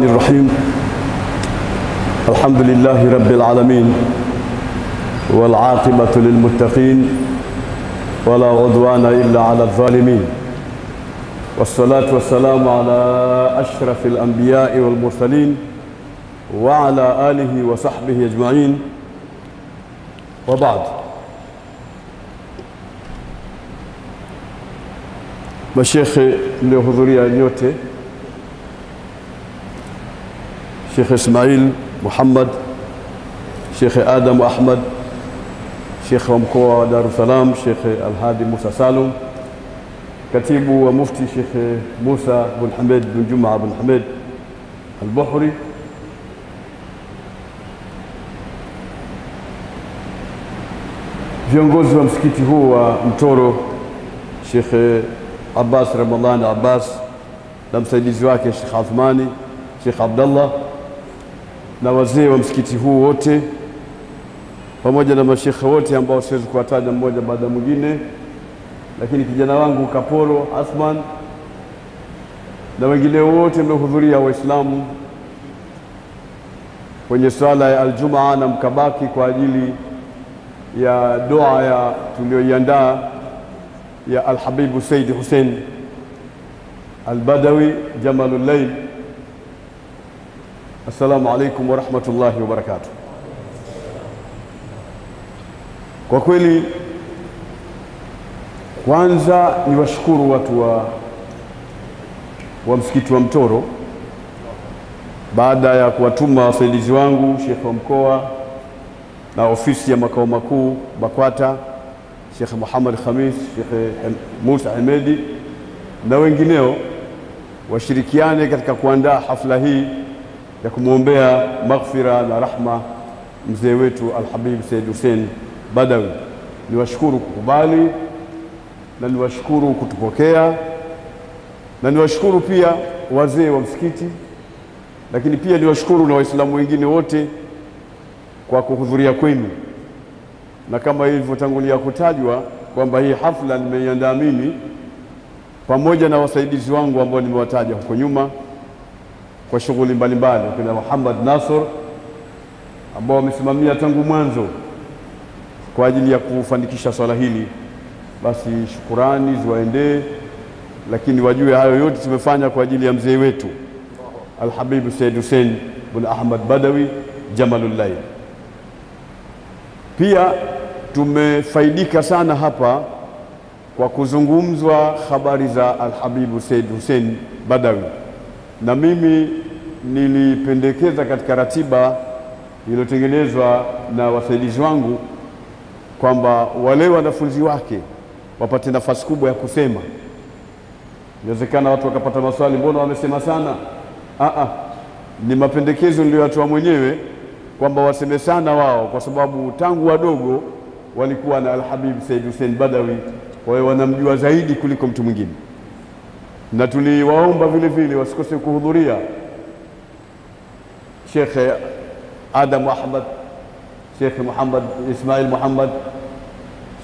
الرحيم. الحمد لله رب العالمين والعاقبة للمتقين ولا عدوان إلا على الظالمين، والصلاة والسلام على أشرف الأنبياء والمرسلين وعلى آله وصحبه أجمعين، وبعد. مشيخ mliohudhuria nyote, Sheikh Ismail Muhammad, Sheikh Adam Ahmad, Sheikh wa mkoa wa Dar es Salaam Sheikh Al-Hadi Musa Salum, katibu wa mufti Sheikh Musa bin Hamid bin Juma bin Hamid Al-Buhri, viongozi wa msikiti huu wa Mtoro Sheikh Abbas Ramadhan Abbas na msaidizi wake Sheikh Athmani, Sheikh Abdullah, na wazee wa msikiti huu wote, pamoja na mashekhe wote ambao siwezi kuwataja mmoja baada ya mwingine, lakini kijana wangu Kaporo Athman na wengine wote mliohudhuria Waislamu kwenye swala ya Aljumaa na mkabaki kwa ajili ya dua ya tulioiandaa ya Al-Habibu Sayyid Hussein Al-Badawi Jamalul Layl. Assalamu alaikum wa rahmatullahi wa barakatuh. Kwa kweli, kwanza ni washukuru watu wa msikiti wa Mtoro baada ya kuwatuma wasaidizi wangu Sheikh wa mkoa na ofisi ya makao makuu BAKWATA, Sheikh Muhammad Khamis, Sheikh Musa Ahmedi na wengineo washirikiane katika kuandaa hafla hii ya kumwombea maghfira na rahma mzee wetu Al-Habib Sayyid Hussein Badawi. Niwashukuru kukubali na niwashukuru kutupokea, na niwashukuru pia wazee wa msikiti, lakini pia niwashukuru na Waislamu wengine wote kwa kuhudhuria kwenu. Na kama ilivyotangulia kutajwa kwamba hii hafla nimeiandaa mimi pamoja na wasaidizi wangu ambao nimewataja huko nyuma kwa shughuli mbalimbali, kuna Muhammad Nasr ambao wamesimamia tangu mwanzo kwa ajili ya kufanikisha swala hili. Basi shukurani ziwaendee, lakini wajue hayo yote tumefanya kwa ajili ya mzee wetu Al-Habib Sayyid Hussein bin Ahmad Badawi Jamalul Layl. Pia tumefaidika sana hapa kwa kuzungumzwa habari za Al-Habib Sayyid Hussein Badawi, na mimi nilipendekeza katika ratiba iliyotengenezwa na wasaidizi wangu kwamba wale wanafunzi wake wapate nafasi kubwa ya kusema. Inawezekana watu wakapata maswali, mbona wamesema sana? Ni mapendekezo niliyotoa mwenyewe kwamba waseme sana wao, kwa sababu tangu wadogo walikuwa na Al-Habib Sayyid Hussein Badawi, wao wanamjua zaidi kuliko mtu mwingine. Na tuliwaomba vile vile wasikose kuhudhuria Sheikh Adam Ahmad, Sheikh Muhammad Ismail Muhammad,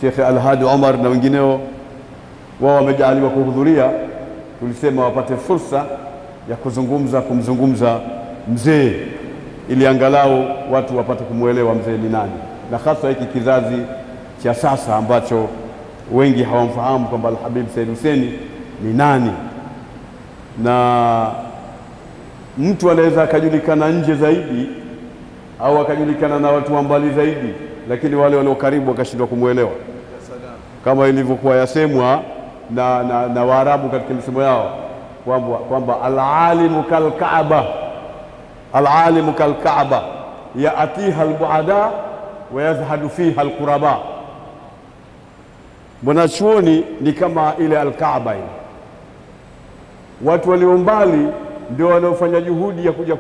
Sheikh Al-Hadi Umar na wengineo. Wao wamejaliwa kuhudhuria, tulisema wapate fursa ya kumzungumza mzee, ili angalau watu wapate kumuelewa mzee ni nani, na hasa hiki kizazi cha sasa ambacho wengi hawamfahamu kwamba Al-Habib Sayyid Hussein ni nani. Na mtu anaweza akajulikana nje zaidi au akajulikana na watu wa mbali zaidi, lakini wale walio karibu wakashindwa kumuelewa, kama ilivyokuwa yasemwa na Waarabu katika misemo yao kwamba al-alimu kal-Kaaba, al-alimu kal-Kaaba yaatiha al-buada wa yazhadu fiha al-quraba. Mwanachuoni ni kama ile al-Kaaba ile, watu walio mbali ndio wanaofanya juhudi ya kuja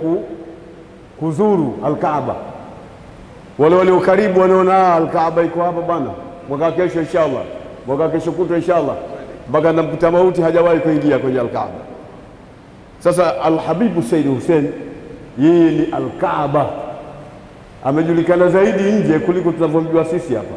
kuzuru al-Kaaba. Wale walio karibu wanaona al-Kaaba iko hapa bana, mwaka kesho inshallah, mwaka kesho kutwa inshallah, mpaka namkuta mauti hajawahi kuingia kwenye al-Kaaba. Sasa Al-Habib Sayyid Hussein yeye ni al-Kaaba, amejulikana zaidi nje kuliko tunavyomjua sisi hapa,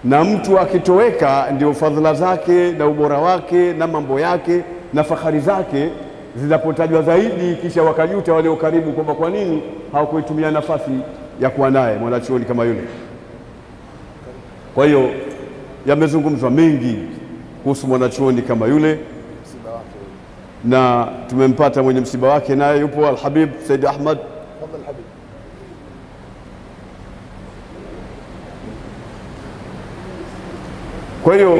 na mtu akitoweka ndio fadhila zake na ubora wake na mambo yake na fahari zake zinapotajwa zaidi kisha wakajuta wale karibu kwamba kwa nini hawakuitumia nafasi ya kuwa naye mwanachuoni kama yule. Kwa hiyo yamezungumzwa mengi kuhusu mwanachuoni kama yule, na tumempata mwenye msiba wake, naye yupo Al-Habib Said Ahmad. Kwa hiyo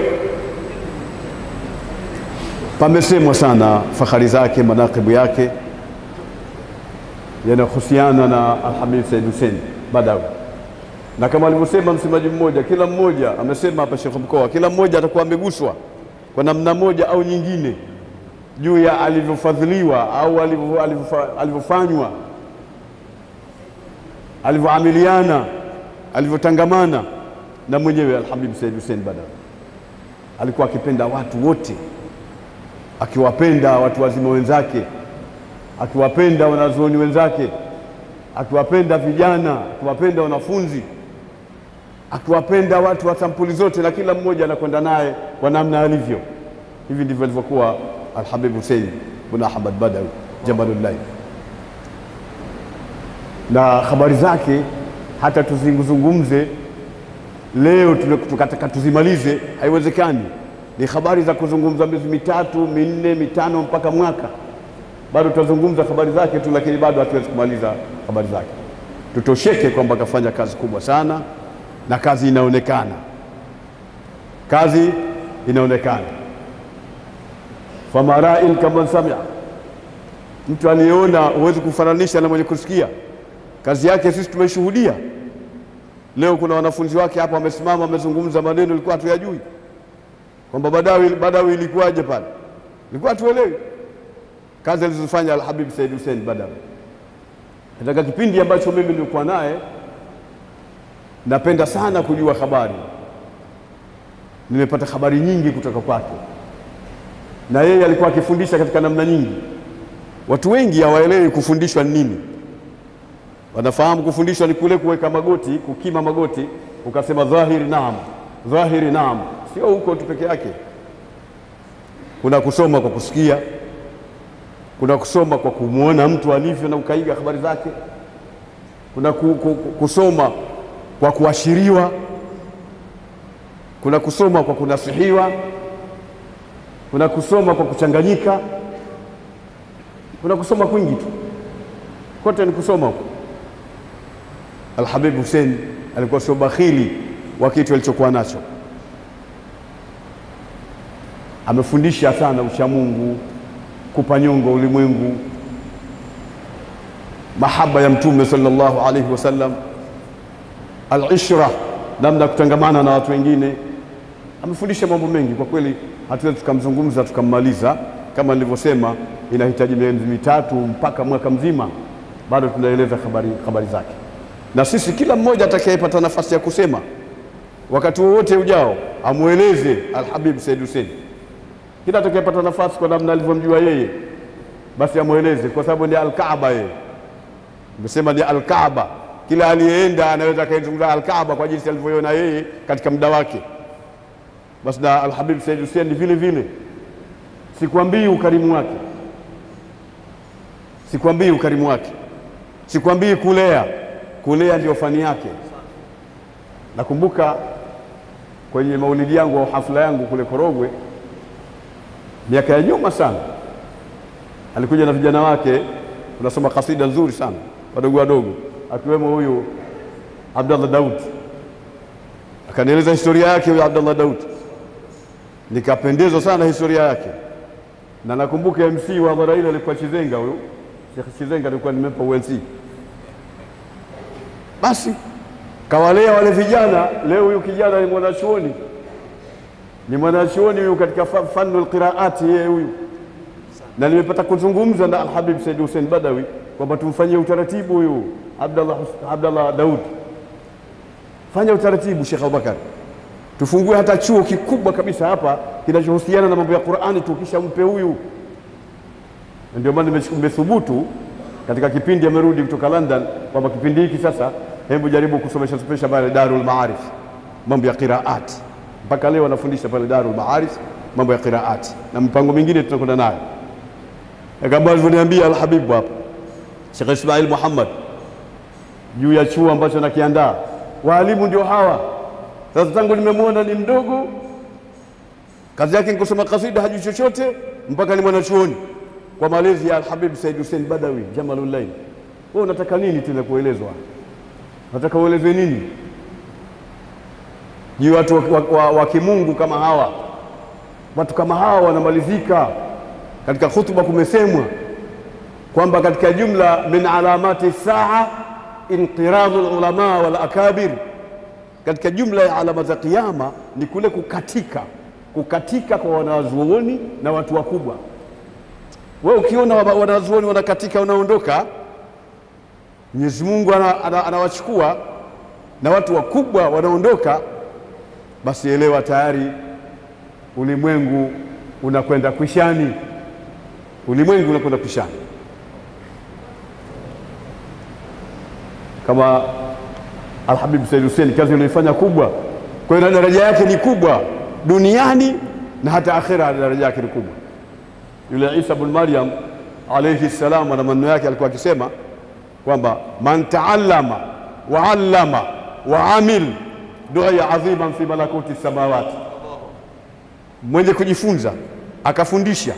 pamesemwa sana fahari zake, manaqibu yake yanahusiana na Al-Habib Said Hussein Badawi, na kama alivyosema msemaji mmoja, kila mmoja amesema hapa Sheikh Mkoa, kila mmoja atakuwa ameguswa kwa namna moja au nyingine juu ya alivyofadhiliwa au alivyofanywa, alivyoamiliana, alivyotangamana na mwenyewe Al-Habib Said Hussein Badawi. Alikuwa akipenda watu wote, akiwapenda watu wazima wenzake, akiwapenda wanazuoni wenzake, akiwapenda vijana, akiwapenda wanafunzi, akiwapenda watu wa sampuli zote, na kila mmoja anakwenda naye kwa namna alivyo. Hivi ndivyo alivyokuwa Al-Habib Hussein bin Ahmad Badawi Jamalullah. Na habari zake hata tuzungumze leo tukataka tuzimalize haiwezekani. Ni habari za kuzungumza miezi 3, 4, 5 mpaka mwaka. Bado tutazungumza habari zake tu, lakini bado hatuwezi kumaliza habari zake. Tutosheke kwamba kafanya kazi kubwa sana, na kazi inaonekana. Kazi inaonekana. Famara'in kama samia. Mtu aliyeona huwezi kufananisha na mwenye kusikia. Kazi yake sisi tumeshuhudia. Leo kuna wanafunzi wake hapa wamesimama wamezungumza maneno ilikuwa hatuyajui. Kwamba Badawi ilikuwaje pale? Ilikuwa tuelewi. Kazi alizofanya Al-Habib Said Hussein Badawi. Katika kipindi ambacho mimi nilikuwa naye, napenda sana kujua habari. Nimepata habari nyingi kutoka kwake. Na yeye alikuwa akifundisha katika namna nyingi. Watu wengi hawaelewi kufundishwa nini. Wanafahamu kufundishwa ni kule kuweka magoti, kukima magoti, ukasema dhahiri naam, dhahiri naam. Sio huko tu peke yake. Kuna kusoma kwa kusikia, kuna kusoma kwa kumuona mtu alivyo na ukaiga habari zake, kuna kusoma kwa kuashiriwa, kuna kusoma kwa kunasihiwa, kuna kusoma kwa kuchanganyika, kuna kusoma kwingi tu. Kote ni kusoma huko. Al-Habib Hussein alikuwa sio bakhili wa kitu alichokuwa nacho. Amefundisha sana uchamungu, kupa nyongo ulimwengu, mahaba ya Mtume sallallahu alaihi wasallam, al-ishra, namna kutangamana na watu wengine. Amefundisha mambo mengi kwa kweli, hatuwezi tukamzungumza tukammaliza. Kama nilivyosema, inahitaji miezi 3 mpaka mwaka mzima, bado tunaeleza habari zake. Na sisi kila mmoja atakayepata nafasi ya kusema wakati wowote ujao amueleze Al-Habib Said Hussein. Kila atakayepata nafasi kwa namna alivyomjua yeye, basi amueleze, kwa sababu ni Al-Kaaba yeye. Nimesema ni Al-Kaaba. Kila aliyeenda anaweza kaizungumza Al-Kaaba kwa jinsi alivyoiona yeye katika muda wake. Basi na Al-Habib Said Hussein ni vile vile. Sikwambii ukarimu wake, sikwambii ukarimu wake, sikwambii kulea ndio fani yake. Nakumbuka kwenye maulidi yangu au hafla yangu kule Korogwe, miaka ya nyuma sana, alikuja na vijana wake, tunasoma kasida nzuri sana wadogo, akiwemo huyu Abdallah Daud. Akanieleza historia yake huyu Abdallah Daud, nikapendezwa sana historia yake. Na nakumbuka MC wa hadhara ile alikuwa Chizenga, huyu Sheikh Chizenga alikuwa nimempa UNC. Basi kawalea wale vijana. Leo huyu kijana ni mwanachuoni huyu katika fanu al-qiraati yeye huyu. Na nimepata kuzungumza na Al-Habib Said Hussein Badawi kwamba tumfanyie utaratibu huyu Abdallah Daud. Fanya utaratibu Sheikh Abubakar, tufungue hata chuo kikubwa kabisa hapa kinachohusiana na mambo ya Qur'ani, tukisha mpe huyu. Ndio maana nimethubutu katika kipindi amerudi kutoka London kwamba kipindi hiki sasa hebu jaribu kusomesha pale Darul Maarif mambo ya qiraat. Mpaka leo anafundisha pale Darul Maarif mambo ya qiraat na mpango mingine tunakwenda nayo. kama alivyoniambia Al-Habibu hapa Sheikh Ismail Muhammad juu ya chuo ambacho nakiandaa. Walimu ndio hawa. Sasa tangu nimemwona ni mdogo, kazi yake ni kusoma kasida, hajui chochote mpaka ni mwanachuoni kwa malezi ya Al-Habib Said Hussein Badawi Jamalul Layl. Wewe unataka nini tena kuelezwa? Unataka uelezwe nini? Ni watu wa kimungu kama hawa. Watu kama hawa wanamalizika. Katika hutuba kumesemwa kwamba katika jumla min alamati saa inqiradu ulama wal akabir, katika jumla ya alama za kiyama ni kule kukatika kwa wanazuoni na watu wakubwa. Wewe ukiona wanazuoni wanakatika unaondoka, Mwenyezi Mungu anawachukua na watu wakubwa wanaondoka, basi elewa tayari ulimwengu unakwenda kwishani. Ulimwengu unakwenda kwishani. Kama Al-Habib Said Hussein kazi aliyofanya kubwa, kwa hiyo daraja yake ni kubwa duniani na hata akhira, daraja yake ni kubwa. Yule Isa ibn Maryam alayhi salam na maneno yake alikuwa akisema kwamba man taallama wa allama wa amil du'a aziman fi malakuti samawati, mwenye kujifunza akafundisha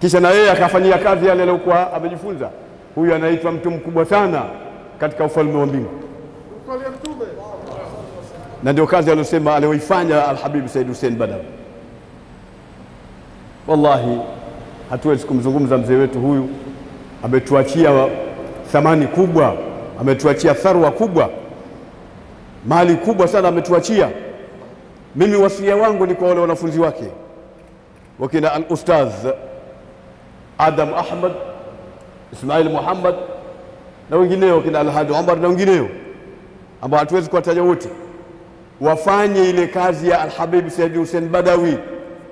kisha na yeye akafanyia kazi yale aliyokuwa amejifunza, huyu anaitwa mtu mkubwa sana katika ufalme wa mbingu. Na ndio kazi aliyosema aliyoifanya Al-Habib Said Hussein Badawi. Wallahi hatuwezi kumzungumza mzee wetu huyu. Ametuachia thamani kubwa, ametuachia tharwa kubwa, mali kubwa sana ametuachia. Mimi wasia wangu ni kwa wale wanafunzi wake wakina al-Ustadh Adam Ahmad, Ismail Muhammad na wengineo, kina Al-Hadi Umar na wengineo ambao hatuwezi kuwataja wote, wafanye ile kazi ya Al-Habib Said Hussein Badawi.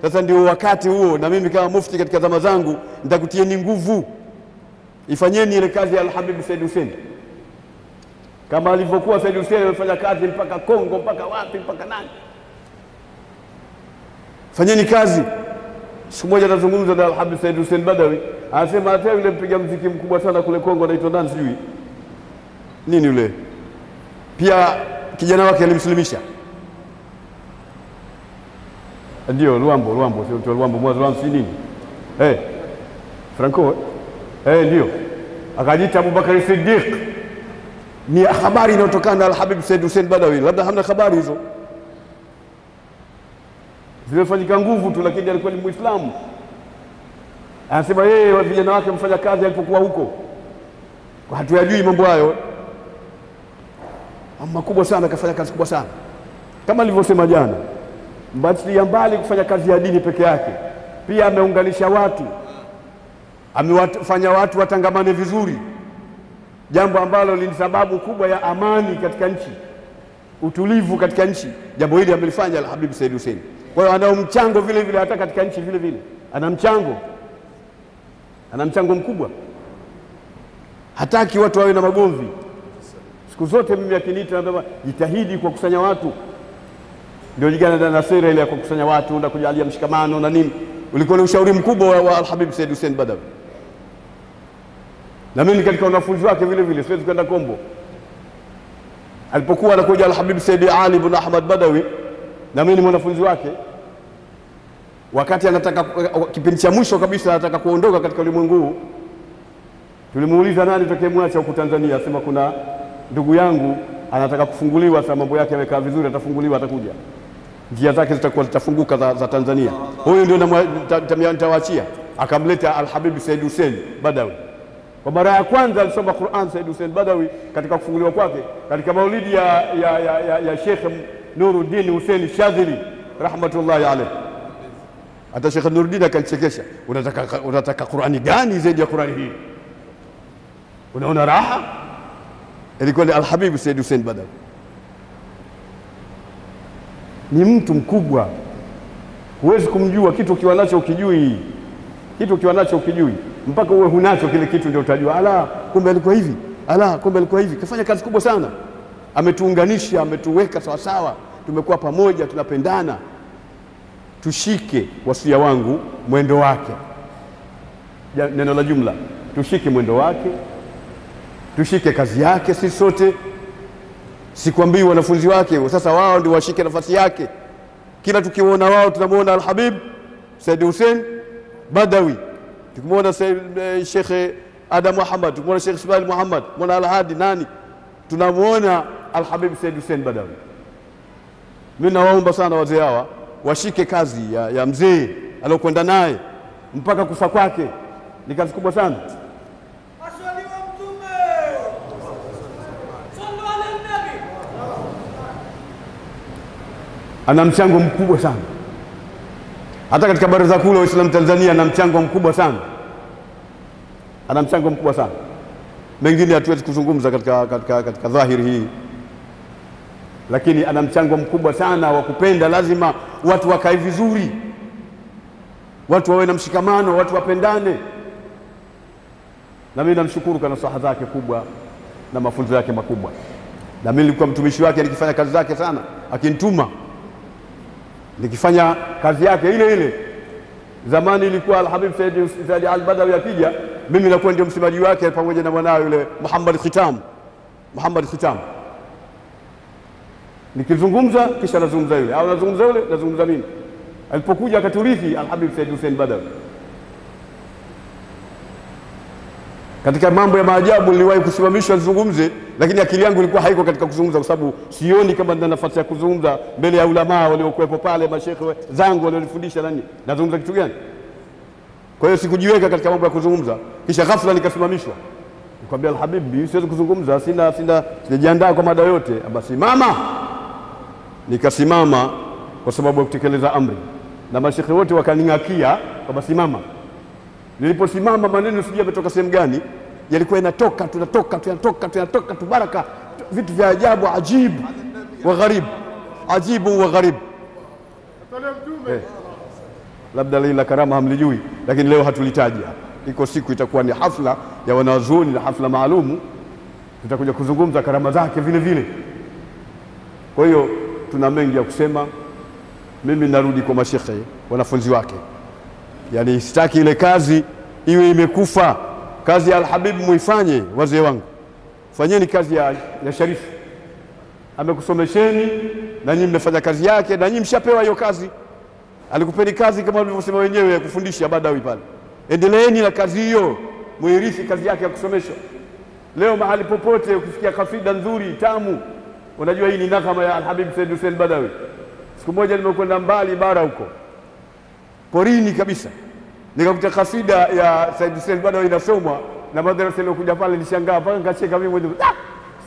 Sasa ndio wakati huo, na mimi kama mufti katika zama zangu nitakutieni nguvu, ifanyeni ile kazi ya Al-Habib Said Hussein kama alivyokuwa Said Hussein alifanya kazi mpaka Kongo, mpaka wapi, mpaka nani. Fanyeni kazi. Siku moja nazungumza na Al-Habib Said Hussein Badawi, anasema hata yule mpiga muziki mkubwa sana kule Kongo anaitwa nani sijui nini yule, pia kijana wake alimslimisha. Ndio Luambo sio Luambo mwanzo si nini Franco ndio akajiita Abubakar Siddiq. Ni habari inayotokana na Al-Habib Said Hussein Badawi, labda hamna habari hizo, zilifanyika nguvu tu, lakini alikuwa ni Muislamu. Anasema yeye vijana wake mfanya kazi alipokuwa huko, kwa hatuyajui mambo hayo makubwa sana, akafanya kazi kubwa sana kama alivyosema jana. Mbali ya mbali kufanya kazi ya dini peke yake, pia ameunganisha watu, amewafanya watu watangamane vizuri, jambo ambalo ni sababu kubwa ya amani katika nchi, utulivu katika nchi. Jambo hili amelifanya Al-Habib Said Hussein. Kwa hiyo ana mchango vile vile hata katika nchi vile vile, ana mchango mkubwa. Hataki watu wawe na magomvi. Siku zote mimi akiniita nasema jitahidi kwa kusanya watu. Ndio jigana na sera ile ya kukusanya watu na kujalia mshikamano na nini. Ulikuwa ni ushauri mkubwa wa Al-Habib Said Hussein Badawi. Na mimi katika wanafunzi wake vile vile, siwezi kwenda kombo. Alipokuwa anakuja Al-Habib Said Ali ibn Ahmad Badawi, na mimi ni mwanafunzi wake, wakati anataka kipindi cha mwisho kabisa anataka kuondoka katika ulimwengu huu, tulimuuliza nani tutakayemwacha huko Tanzania. Asema kuna ndugu yangu anataka kufunguliwa, sasa mambo yake yamekaa vizuri, atafunguliwa, atakuja, njia zake zitakuwa zitafunguka za Tanzania. Huyu ndio nitawaachia. Akamleta Al-Habib Said Hussein Badawi. Kwa mara ya kwanza alisoma Qur'an Said Hussein Badawi katika kufunguliwa kwake katika maulidi ya Sheikh Nuruddin Hussein Shadhili rahmatullahi alayhi. Hata Sheikh Nuruddin akanichekesha, unataka Qur'ani gani zaidi ya Qur'ani hii? Unaona raha? Ilikuwa ni Al-Habib Said Hussein Badawi. Ni mtu mkubwa, huwezi kumjua kitu ukiwa nacho ukijui. Kitu ukiwa nacho ukijui, mpaka uwe hunacho kile kitu ndio utajua, ala kumbe alikuwa hivi, ala kumbe alikuwa hivi. Kafanya kazi kubwa sana, ametuunganisha, ametuweka sawa sawa, tumekuwa pamoja, tunapendana. Tushike wasia wangu mwendo wake. neno la jumla, tushike mwendo wake, tushike kazi yake sisi sote. Sikwambii wanafunzi wake sasa wao ndio washike nafasi yake. Kila tukiona wao tunamuona Al-Habib Said Hussein Badawi, tukimuona Sheikh Adam Muhammad, tukimuona Sheikh Ismail Muhammad, tukimuona Al-Hadi nani, tunamuona Al-Habib Said Hussein Badawi. Mimi nawaomba sana wazee hawa washike kazi ya mzee aliyokwenda naye mpaka kufa kwake. Ni kazi kubwa sana. Ana mchango mkubwa sana. Hata katika Baraza Kuu la Waislamu Tanzania ana mchango mkubwa sana. Ana mchango mkubwa sana. Mengine hatuwezi kuzungumza katika dhahiri hii. Lakini ana mchango mkubwa sana wa kupenda. Lazima watu wakae vizuri. Watu wawe na mshikamano, watu wapendane. Na mimi namshukuru kwa nasaha zake kubwa na mafunzo yake makubwa. Na mimi nilikuwa mtumishi wake nikifanya kazi zake sana, akinituma nikifanya kazi yake ile. Zamani ilikuwa Al-Habib Said Al-Badawi akija, mimi nakuwa ndio msemaji wake pamoja na mwanae yule Muhammad Khitam. Nikizungumza kisha nazungumza yule, au nazungumza yule nazungumza mimi. Alipokuja akaturithi Al-Habib Said Hussein Badawi, katika mambo ya maajabu niliwahi kusimamishwa nizungumze, lakini akili yangu ilikuwa haiko katika kuzungumza, kwa sababu sioni kama nina nafasi ya kuzungumza mbele ya ulama waliokuwepo pale, mashekhe zangu walionifundisha nani nazungumza kitu gani. Kwa hiyo sikujiweka katika mambo ya kuzungumza, kisha ghafla nikasimamishwa. Nikamwambia Al-Habib, siwezi kuzungumza, sijajiandaa kwa mada yote. Basi mama, nikasimama kwa sababu ya kutekeleza amri, na mashekhe wote wakaning'akia kwa simama. Niliposimama maneno sijui yametoka sehemu gani, yalikuwa yanatoka tu baraka, vitu vya ajabu, ajibu wa gharib. Labda la karama hamlijui, lakini leo hatulitaji. Iko siku itakuwa ni hafla ya wanazuoni na hafla maalumu, tutakuja kuzungumza karama zake vile vile. Kwa hiyo tuna mengi ya kusema. Mimi narudi kwa mashekhe wanafunzi wake, yani sitaki ile kazi iwe imekufa. Kazi ya Al-Habib muifanye, wazee wangu, fanyeni kazi ya Sharifu. Amekusomesheni na nyinyi mmefanya kazi yake, na nyinyi mshapewa hiyo kazi. Alikupeni kazi kama walivyosema wenyewe ya kufundisha Badawi pale. Endeleeni na kazi hiyo, muirithi kazi yake ya kusomesha. Leo mahali popote ukisikia kafida nzuri tamu, unajua hii ni nakama ya Al-Habib Said Hussein Badawi. Siku moja nimekwenda mbali bara huko porini kabisa, nikakuta kasida ya Said Hussein Badawi inasomwa na madrasa ile. Kuja pale nishangaa mpaka nikacheka mimi mwenyewe.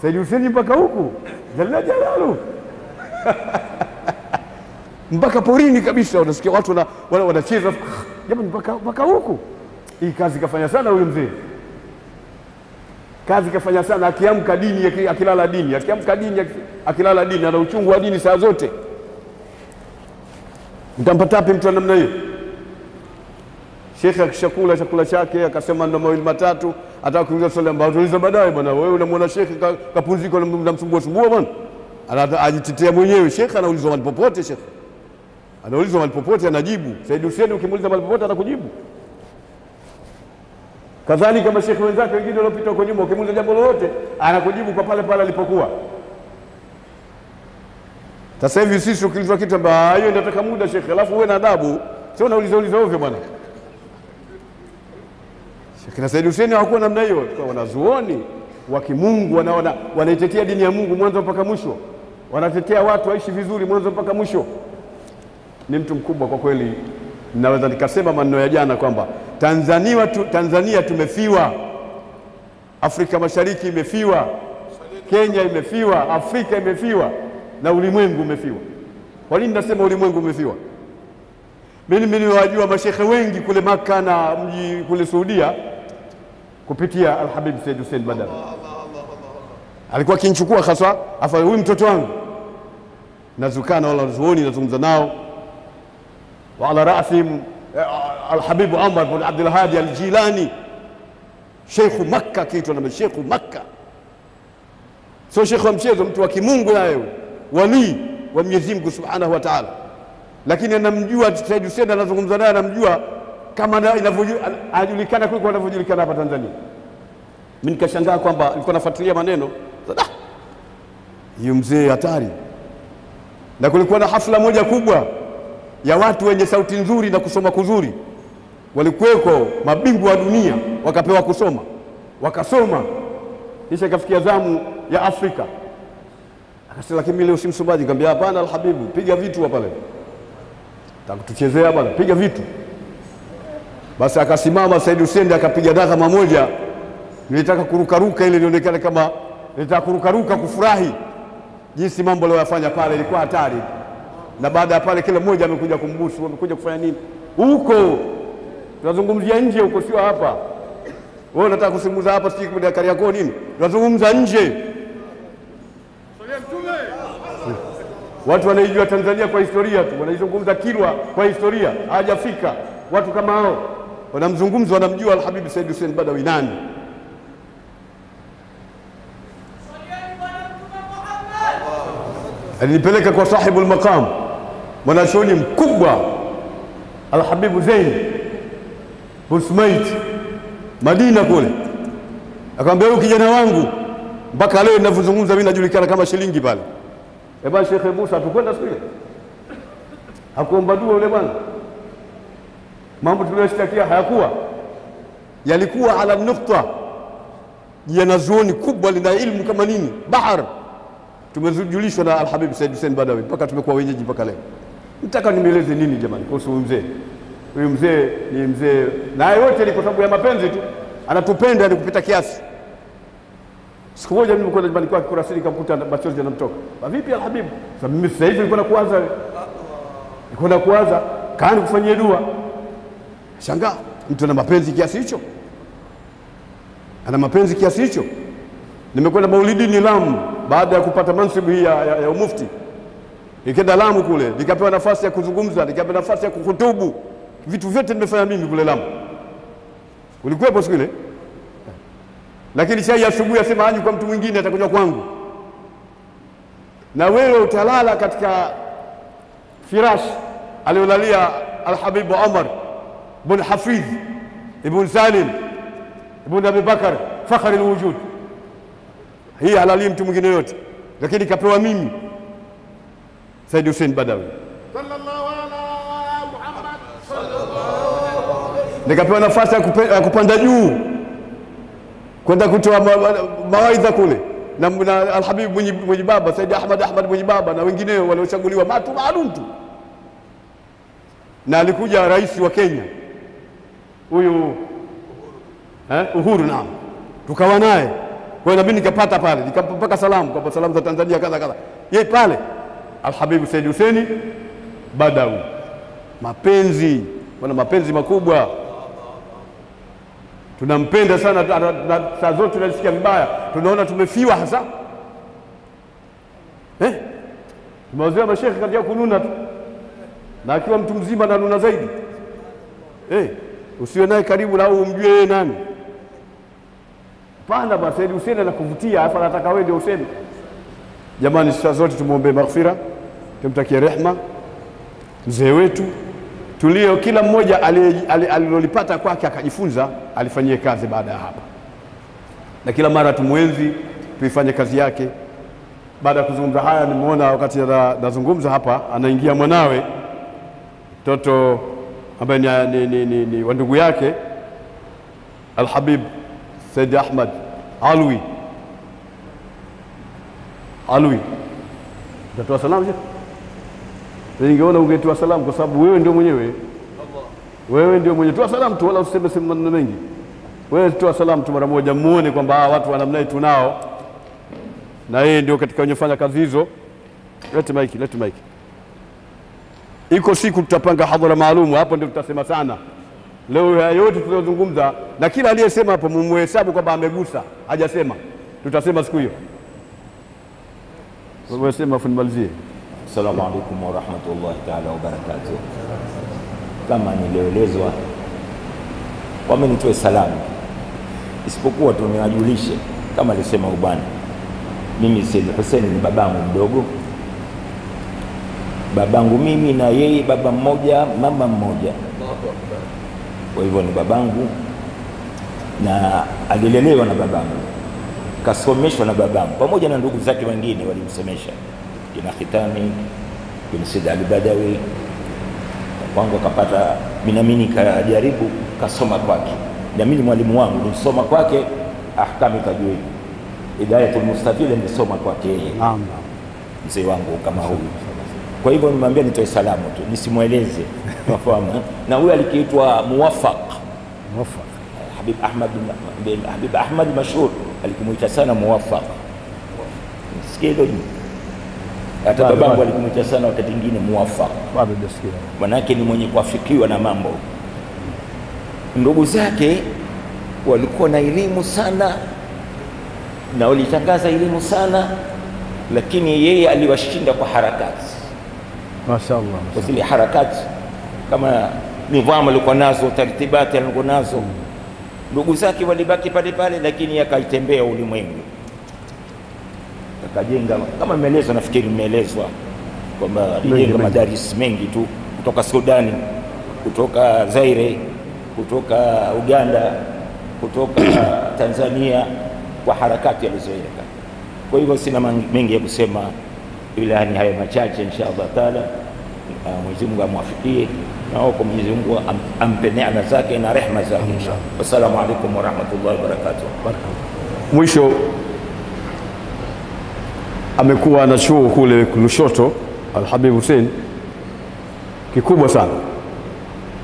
Said Hussein mpaka huku jalla jalalu mpaka porini kabisa, unasikia watu wanacheza jamani mpaka huku. Hii kazi kafanya sana huyo mzee, kazi kafanya sana. Akiamka dini, akilala dini, akiamka dini, akilala dini. Ana uchungu wa dini saa zote. Mtampata wapi mtu namna hiyo? Sheikh akishakula chakula chake akasema ndo mawili matatu, ataka kuingia swali ambalo tuliza baadaye. Bwana wewe unamwona Sheikh kapumzika, unamsumbua bwana, ajitetea mwenyewe. Sheikh anaulizwa mahali popote, Sheikh anaulizwa mahali popote anajibu. Said Hussein ukimuuliza mahali popote atakujibu. Kadhalika kama Sheikh wenzake wengine waliopita huko nyuma, ukimuuliza jambo lolote anakujibu kwa pale pale alipokuwa. Sasa hivi sisi ukiulizwa kitu ambacho hiyo inataka muda Sheikh, alafu uwe na adabu, sio unauliza ovyo bwana. Sheikh na Said Hussein hawakuwa namna hiyo. Kwa wanazuoni wa kimungu wanaitetea dini ya Mungu mwanzo mpaka mwisho, wanatetea watu waishi vizuri mwanzo mpaka mwisho. Ni mtu mkubwa kwa kweli. Naweza nikasema maneno ya jana kwamba Tanzania tumefiwa, Afrika Mashariki imefiwa, Kenya imefiwa, Afrika imefiwa, na ulimwengu umefiwa. Kwa nini nasema ulimwengu umefiwa? Mimi niwajua mashekhe wengi kule Maka na mji kule Saudia kupitia Al-Habib Said Hussein Badawi. Alikuwa akinichukua hasa, afa huyu mtoto wangu, nazukana wala zuoni, nazungumza nao. Wa ala ra'sim Al-Habib Umar bin Abdul Hadi Al-Jilani, Sheikh Makkah, kitu na Sheikh Makkah. Sio Sheikh wa mchezo, mtu wa kimungu naye, wali wa Mwenyezi Mungu Subhanahu wa Ta'ala. Lakini anamjua Said Hussein, anazungumza naye, anamjua kama anajulikana kuliko anavyojulikana hapa Tanzania. Mimi nikashangaa kwamba nilikuwa nafuatilia maneno, hiyo mzee hatari. Na kulikuwa na hafla moja kubwa ya watu wenye sauti nzuri na kusoma kuzuri, walikuweko mabingwa wa dunia, wakapewa kusoma, wakasoma, kisha ikafikia zamu ya Afrika. Akasema lakini leo si msomaji. Nikamwambia hapana Alhabibu, piga vitu hapa leo, takutuchezea bwana, piga vitu. Basi akasimama Said Hussein akapiga dhahama moja, nilitaka kurukaruka ile nionekane kama nilitaka kurukaruka kufurahi jinsi mambo aliyofanya pale, ilikuwa hatari. Na baada ya pale kila mmoja amekuja kumbusu, amekuja kufanya nini huko. Tunazungumzia nje huko, sio hapa. Wewe unataka kusimuza hapa sisi kwa Kariakoo nini? Tunazungumza nje. Watu wanaijua Tanzania kwa historia tu, wanaizungumza Kilwa kwa historia, hajafika. Watu kama hao wanamzungumza, wanamjua Al-Habib Said Hussein Badawi nani. Alinipeleka kwa sahibul maqam, mwanachuoni mkubwa Al-Habib Zain Busmait Madina kule. Akamwambia huyu kijana wangu mpaka leo ninavyozungumza mimi najulikana kama shilingi pale. Bwana Sheikh Musa tukwenda siku ile, hakuomba dua yule bwana. Mambo tuliyoshtakia hayakuwa, yalikuwa ala nukta. Janazuoni kubwa lina ilmu kama nini, bahar. Tumejulishwa na Al-Habib Said Hussein Badawi mpaka tumekuwa wenyeji mpaka leo. Nataka nimeleze nini jamani kuhusu mzee huyu? Mzee ni mzee, na yote ni kwa sababu ya mapenzi tu, anatupenda ni kupita kiasi. Siku moja mimi nilikuwa nyumbani kwake Kurasini, nikamkuta machozi yanamtoka. Vipi Al-Habib? Sasa mimi sasa hivi nilikuwa nakuanza kaani kufanyia dua. Shangaa mtu ana mapenzi kiasi hicho, ana mapenzi kiasi hicho. Nimekwenda Maulidini Lamu baada ya kupata mansibu hii ya umufti. Nikaenda Lamu kule, nikapewa nafasi ya kuzungumza, nikapewa nafasi ya kuhutubu. Vitu vyote nimefanya mimi kule Lamu. Ulikuwepo siku ile? Lakini chai ya asubuhi asema haji kwa mtu mwingine, atakuja kwangu. Na wewe utalala katika firash aliolalia Al-Habib Umar ibn Hafidh ibn Salim ibn Abi Bakar Fakhr al-Wujud. Hii halali mtu mwingine yote, lakini kapewa mimi Said Hussein Badawi sallallahu ala Muhammad sallallahu. Nikapewa nafasi ya kupanda juu kwenda kutoa mawaidha kule na Al-Habib mwenye baba Said Ahmad mwenye baba na wengineo waliochaguliwa watu maalum tu. Na alikuja rais wa Kenya huyu Uhuru, naam, tukawa naye. Kwa hiyo mimi nikapata pale, nikapaka salamu kwa salamu za Tanzania kadha. Yeye pale Al-Habib Said Hussein Badawi, mapenzi, wana mapenzi makubwa. Tunampenda sana, na saa zote tunasikia vibaya, tunaona tumefiwa hasa. Tumewazoea mashekhi katika kununa tu, na akiwa mtu mzima na nuna zaidi. Usiwe naye karibu na umjue yeye nani. Pana basi Said Hussein anakuvutia, hapa nataka wewe ndio useme. Jamani, saa zote tumuombe maghfira, tumtakie rehema mzee wetu tulio, kila mmoja alilolipata kwake akajifunza alifanyie kazi baada ya hapa, na kila mara tumuenzi, tuifanye kazi yake. Baada ya kuzungumza haya, nimeona wakati nazungumza hapa anaingia mwanawe mtoto ambaye ni wa ndugu yake Al-Habib Said Ahmad Alwi. Utatoa salamu je? Ningeona ungetoa salamu kwa sababu wewe ndio mwenyewe. Wewe ndio mwenye, toa salamu tu, wala useme maneno mengi. Wewe toa salamu tu mara moja, muone kwamba watu wa namna hii tunao, na yeye ndio katika wenye fanya kazi hizo. Lete mic. Iko siku tutapanga hadhara maalum, hapo ndio tutasema sana. Leo yote tuliyozungumza na kila aliyesema hapo mumhesabu kwamba amegusa, hajasema, tutasema siku hiyo. Wewe sema funimalizie. Assalamu alaykum wa rahmatullahi ta'ala wa barakatuh. Kama nilielezwa kwamba nitoe salamu, isipokuwa tumewajulishe kama alisema ubwana, mimi Said Hussein ni babangu mdogo. Babangu mimi na yeye baba mmoja mama mmoja. Kwa hivyo ni babangu na alilelewa na babangu, kasomeshwa na babangu pamoja na ndugu zake wengine walimsomesha, kina Khitami, kina Said Ali Badawi. Kwangu akapata minamini, kajaribu kasoma kwake, na mimi mwalimu wangu nilisoma kwake ahkami tajwid, Hidayatul Mustafid nilisoma kwake yeye, mzee wangu kama huyu. Kwa hivyo nimwambia nitoe salamu tu, nisimueleze unafahamu. Na huyu alikiitwa Muwaffaq Habib Ahmad mashhur, alikimuita sana Muwaffaq. Sikia hilo jina, hata babangu alikimuita sana wakati mwingine Muwaffaq, manake ni mwenye kuafikiwa na mambo. Ndugu zake walikuwa na elimu sana na walitangaza elimu sana, lakini yeye aliwashinda kwa harakati. Mashaallah, kwa zile harakati kama nidhamu alikuwa nazo, tartibati alikuwa nazo. Ndugu zake walibaki pale pale, lakini akaitembea ulimwengu, akajenga kama imeelezwa, nafikiri imeelezwa kwamba alijenga madaris mengi tu, kutoka Sudani, kutoka Zaire, kutoka Uganda, kutoka Tanzania, kwa harakati alizoeleka. Kwa hivyo sina mengi ya kusema, ila ni haya machache inshallah taala. Mwenyezi Mungu amwafikie na wako, Mwenyezi Mungu ampe neema zake na rehema zake inshallah. Wassalamu alaykum wa rahmatullahi wa barakatuh. Mwisho, amekuwa na chuo kule Lushoto Al-Habib Hussein kikubwa sana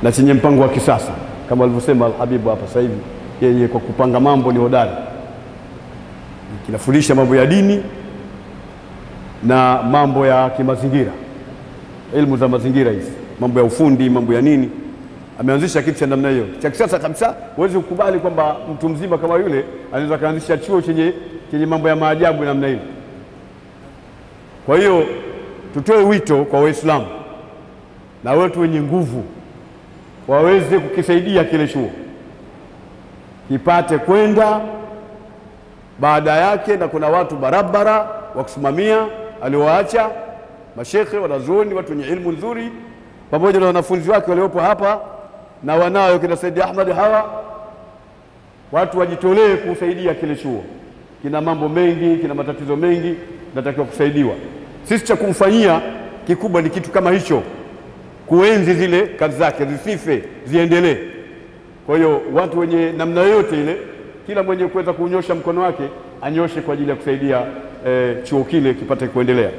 na chenye mpango wa kisasa kama alivyosema Al-Habib hapa sasa hivi. Yeye kwa kupanga mambo ni hodari, kinafundisha mambo ya dini na mambo ya kimazingira, elimu za mazingira hizi, mambo ya ufundi, mambo ya nini. Ameanzisha kitu cha namna hiyo cha kisasa kabisa. Huwezi kukubali kwamba mtu mzima kama yule anaweza kaanzisha chuo chenye mambo ya maajabu namna hiyo. Kwa hiyo tutoe wito kwa Waislamu na watu wenye nguvu waweze kukisaidia kile chuo kipate kwenda baada yake, na kuna watu barabara wa kusimamia aliowaacha, mashekhe, wanazuoni, watu wenye ilmu nzuri, pamoja na wanafunzi wake waliopo hapa na wanao kina Said Ahmad. Hawa watu wajitolee kusaidia kile chuo. Kina mambo mengi, kina matatizo mengi, natakiwa kusaidiwa. Sisi cha kumfanyia kikubwa ni kitu kama hicho, kuenzi zile kazi zake zisife, ziendelee. Kwa hiyo watu wenye namna yote ile, kila mwenye kuweza kunyosha mkono wake anyoshe kwa ajili ya kusaidia chuo kile kipate kuendelea.